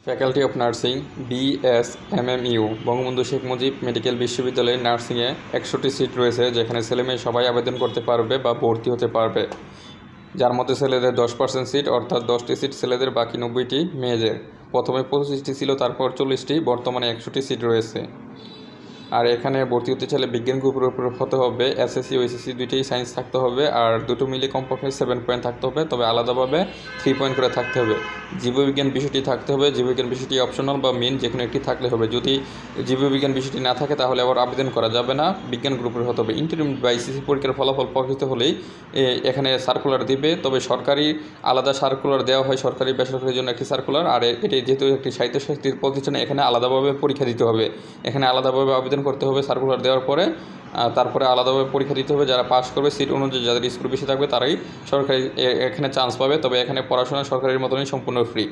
Faculty of nursing BSMMU Bangabandhu Sheikh Mujib medical বিশ্ববিদ্যালয়ে নার্সিংয়ে 100টি seat রয়েছে, যেখানে ছেলেমেয়ে সবাই আবেদন করতে পারবে বা ভর্তি হতে পারবে। যার মধ্যে ছেলেদের 10% সিট, অর্থাৎ 10টি সিট ছেলেদের, বাকি 90টি মেয়েদের। প্রথমে 25টি ছিল, তারপর 40টি, বর্তমানে 100টি সিট রয়েছে। আর এখানে ভর্তি হতে চাইলে বিজ্ঞান গ্রুপের উপর হতে হবে, SSC ও SSC দুইটাই সায়েন্স থাকতে হবে, আর দুটো মিলে কমপক্ষে 7 পয়েন্ট থাকতে হবে, তবে আলাদাভাবে 3 পয়েন্ট করে থাকতে হবে। জীববিজ্ঞান বিষয়টি থাকতে হবে, জীববিজ্ঞান বিষয়টি অপশনাল বা মেন যে কোনো একটি থাকলে হবে। যদি জীববিজ্ঞান বিষয়টি না থাকে তাহলে আবার আবেদন করা যাবে না, বিজ্ঞান গ্রুপের হতে হবে। ইন্টারমিডিয়েট বা ICC পরীক্ষার ফলাফল প্রকাশিত হলেই এখানে সার্কুলার দিবে, তবে সরকারি আলাদা সার্কুলার দেওয়া হয়, সরকারি বেসরকারির জন্য একটি সার্কুলার। আর এটি যেহেতু একটি সাহিত্যের প্রতিষ্ঠানে, এখানে আলাদাভাবে পরীক্ষা দিতে হবে, এখানে আলাদাভাবে আবেদন করতে হবে সার্কুলার দেওয়ার পরে। তারপরে আলাদাভাবে পরীক্ষা দিতে হবে, যারা পাস করবে সিট অনুযায়ী, যাদের স্কোর বেশি থাকবে তারাই সরকারি এখানে চান্স পাবে। তবে এখানে পড়াশোনা সরকারের মতনই সম্পূর্ণ ফ্রি।